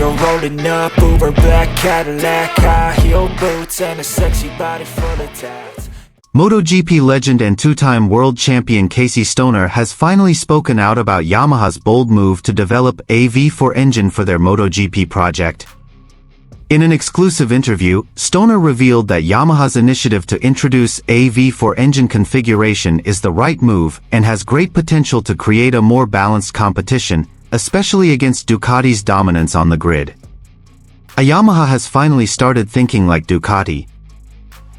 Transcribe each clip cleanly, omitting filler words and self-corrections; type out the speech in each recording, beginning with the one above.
You're rolling up, Uber black Cadillac, high heel boots, and a sexy body full of tats. MotoGP legend and two-time world champion Casey Stoner has finally spoken out about Yamaha's bold move to develop a V4 engine for their MotoGP project. In an exclusive interview, Stoner revealed that Yamaha's initiative to introduce a V4 engine configuration is the right move and has great potential to create a more balanced competition, especially against Ducati's dominance on the grid. A Yamaha has finally started thinking like Ducati.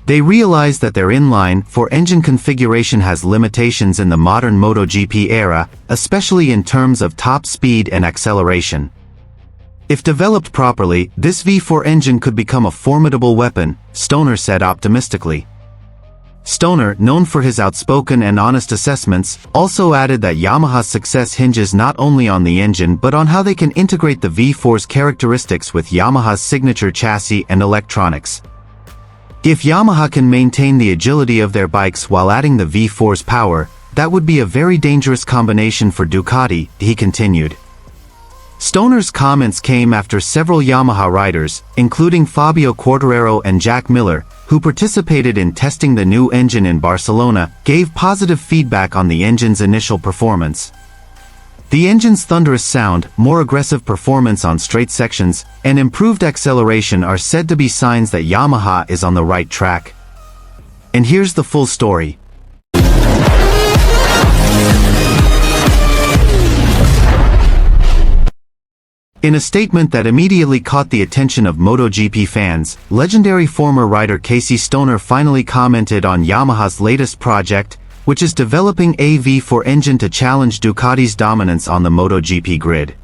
They realize that their inline-4 engine configuration has limitations in the modern MotoGP era, especially in terms of top speed and acceleration. If developed properly, this V4 engine could become a formidable weapon, Stoner said optimistically. Stoner, known for his outspoken and honest assessments, also added that Yamaha's success hinges not only on the engine but on how they can integrate the V4's characteristics with Yamaha's signature chassis and electronics. If Yamaha can maintain the agility of their bikes while adding the V4's power, that would be a very dangerous combination for Ducati, he continued. Stoner's comments came after several Yamaha riders, including Fabio Quartararo and Jack Miller, who participated in testing the new engine in Barcelona, gave positive feedback on the engine's initial performance. The engine's thunderous sound, more aggressive performance on straight sections, and improved acceleration are said to be signs that Yamaha is on the right track. And here's the full story. In a statement that immediately caught the attention of MotoGP fans, legendary former rider Casey Stoner finally commented on Yamaha's latest project, which is developing a V4 engine to challenge Ducati's dominance on the MotoGP grid.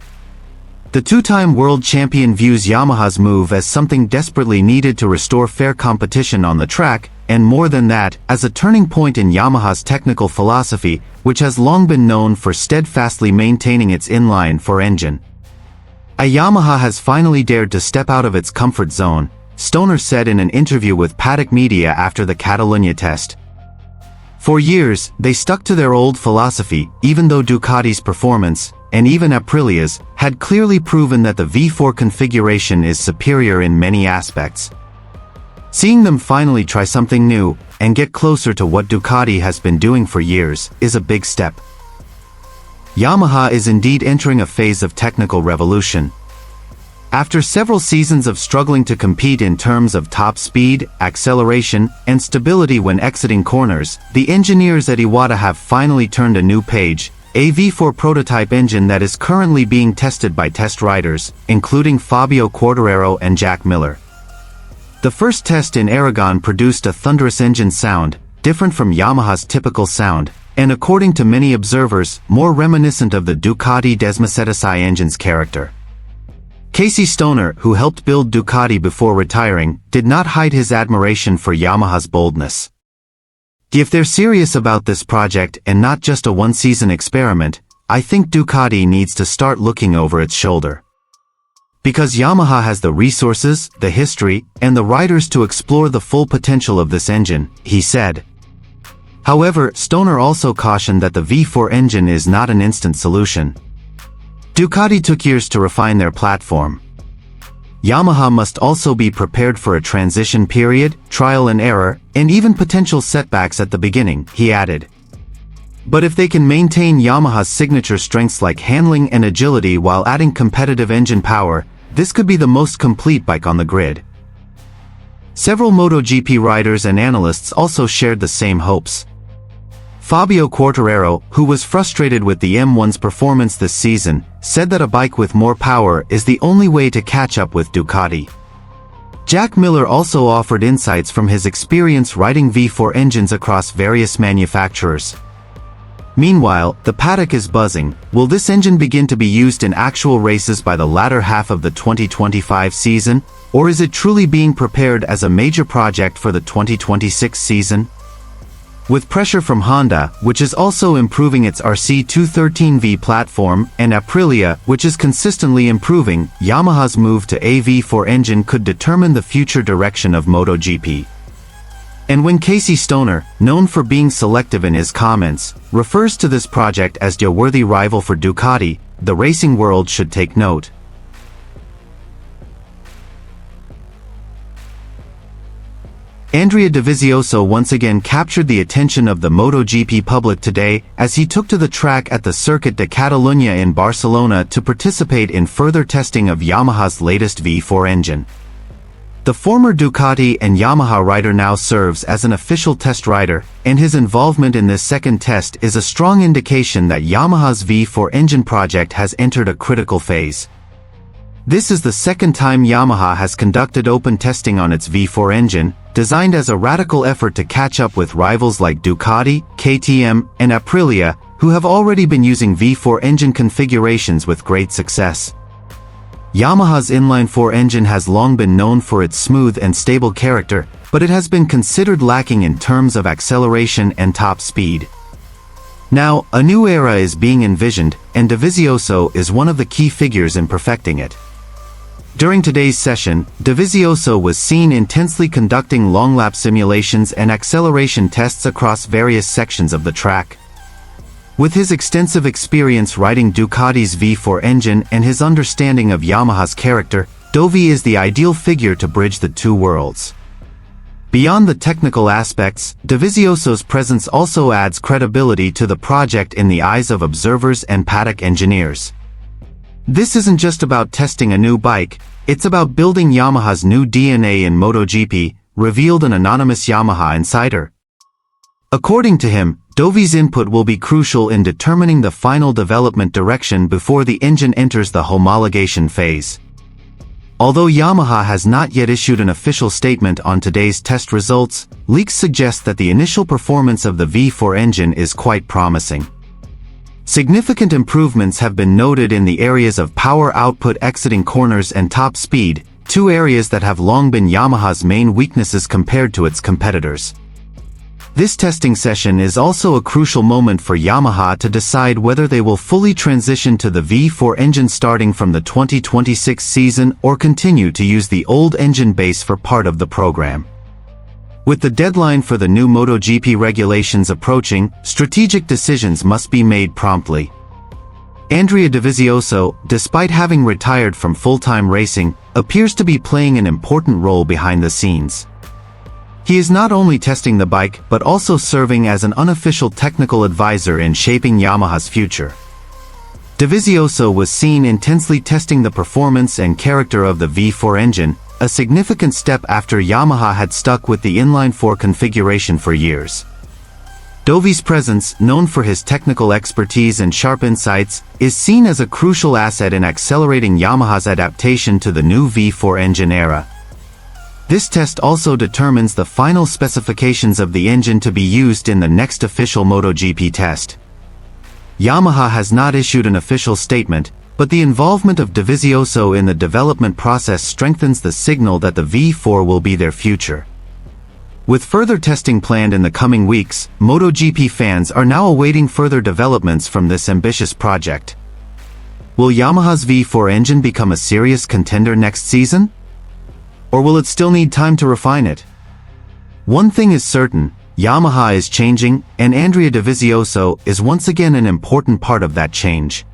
The two-time world champion views Yamaha's move as something desperately needed to restore fair competition on the track, and more than that, as a turning point in Yamaha's technical philosophy, which has long been known for steadfastly maintaining its inline-4 engine. A Yamaha has finally dared to step out of its comfort zone, Stoner said in an interview with Paddock Media after the Catalunya test. For years, they stuck to their old philosophy, even though Ducati's performance, and even Aprilia's, had clearly proven that the V4 configuration is superior in many aspects. Seeing them finally try something new, and get closer to what Ducati has been doing for years, is a big step. Yamaha is indeed entering a phase of technical revolution. After several seasons of struggling to compete in terms of top speed, acceleration, and stability when exiting corners, the engineers at Iwata have finally turned a new page, a V4 prototype engine that is currently being tested by test riders, including Fabio Quartararo and Jack Miller. The first test in Aragon produced a thunderous engine sound, different from Yamaha's typical sound, and according to many observers, more reminiscent of the Ducati Desmocetisai engine's character. Casey Stoner, who helped build Ducati before retiring, did not hide his admiration for Yamaha's boldness. If they're serious about this project and not just a one-season experiment, I think Ducati needs to start looking over its shoulder. Because Yamaha has the resources, the history, and the riders to explore the full potential of this engine, he said. However, Stoner also cautioned that the V4 engine is not an instant solution. Ducati took years to refine their platform. Yamaha must also be prepared for a transition period, trial and error, and even potential setbacks at the beginning, he added. But if they can maintain Yamaha's signature strengths like handling and agility while adding competitive engine power, this could be the most complete bike on the grid. Several MotoGP riders and analysts also shared the same hopes. Fabio Quartararo, who was frustrated with the M1's performance this season, said that a bike with more power is the only way to catch up with Ducati. Jack Miller also offered insights from his experience riding V4 engines across various manufacturers. Meanwhile, the paddock is buzzing. Will this engine begin to be used in actual races by the latter half of the 2025 season, or is it truly being prepared as a major project for the 2026 season? With pressure from Honda, which is also improving its RC213V platform, and Aprilia, which is consistently improving, Yamaha's move to a V4 engine could determine the future direction of MotoGP. And when Casey Stoner, known for being selective in his comments, refers to this project as a worthy rival for Ducati, the racing world should take note. Andrea Dovizioso once again captured the attention of the MotoGP public today as he took to the track at the Circuit de Catalunya in Barcelona to participate in further testing of Yamaha's latest V4 engine. The former Ducati and Yamaha rider now serves as an official test rider, and his involvement in this second test is a strong indication that Yamaha's V4 engine project has entered a critical phase. This is the second time Yamaha has conducted open testing on its V4 engine, designed as a radical effort to catch up with rivals like Ducati, KTM, and Aprilia, who have already been using V4 engine configurations with great success. Yamaha's inline-4 engine has long been known for its smooth and stable character, but it has been considered lacking in terms of acceleration and top speed. Now, a new era is being envisioned, and Dovizioso is one of the key figures in perfecting it. During today's session, Dovizioso was seen intensely conducting long-lap simulations and acceleration tests across various sections of the track. With his extensive experience riding Ducati's V4 engine and his understanding of Yamaha's character, Dovi is the ideal figure to bridge the two worlds. Beyond the technical aspects, Dovizioso's presence also adds credibility to the project in the eyes of observers and paddock engineers. This isn't just about testing a new bike, it's about building Yamaha's new DNA in MotoGP, revealed an anonymous Yamaha insider. According to him, Dovi's input will be crucial in determining the final development direction before the engine enters the homologation phase. Although Yamaha has not yet issued an official statement on today's test results, leaks suggest that the initial performance of the V4 engine is quite promising. Significant improvements have been noted in the areas of power output exiting corners and top speed, two areas that have long been Yamaha's main weaknesses compared to its competitors. This testing session is also a crucial moment for Yamaha to decide whether they will fully transition to the V4 engine starting from the 2026 season or continue to use the old engine base for part of the program. With the deadline for the new MotoGP regulations approaching, strategic decisions must be made promptly. Andrea Dovizioso, despite having retired from full-time racing, appears to be playing an important role behind the scenes. He is not only testing the bike but also serving as an unofficial technical advisor in shaping Yamaha's future. Dovizioso was seen intensely testing the performance and character of the V4 engine, a significant step after Yamaha had stuck with the inline-4 configuration for years. Dovi's presence, known for his technical expertise and sharp insights, is seen as a crucial asset in accelerating Yamaha's adaptation to the new V4 engine era. This test also determines the final specifications of the engine to be used in the next official MotoGP test. Yamaha has not issued an official statement, but the involvement of Dovizioso in the development process strengthens the signal that the V4 will be their future. With further testing planned in the coming weeks, MotoGP fans are now awaiting further developments from this ambitious project. Will Yamaha's V4 engine become a serious contender next season? Or will it still need time to refine it? One thing is certain, Yamaha is changing, and Andrea Dovizioso is once again an important part of that change.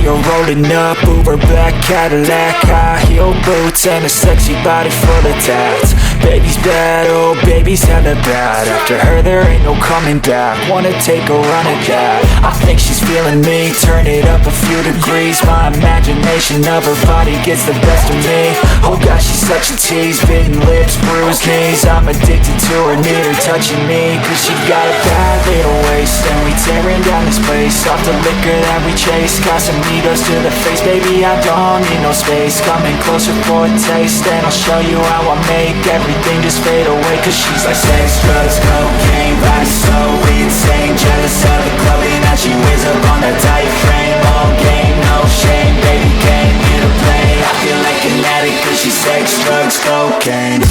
You're rolling up, Uber black Cadillac, high heel boots and a sexy body full of tats. Baby's bad, oh baby's hella bad. After her there ain't no coming back. Wanna take a run at that. I think she's feeling me, turn it up a few degrees. My imagination of her body gets the best of me. Oh gosh, she's such a tease, bitten lips, bruised knees. I'm addicted to her, need her touching me, cause she got a bad little waist. And we tearing down this place, off the liquor that we chase. Got some Needles to the face, baby, I don't need no space. Coming closer for a taste, and I'll show you how I make everything just fade away. Cause she's like sex, drugs, cocaine, body so insane. Jealous of the clothing that she wears up on that tight frame. All game, no shame, baby, came here to play. I feel like an addict cause she's sex, drugs, cocaine.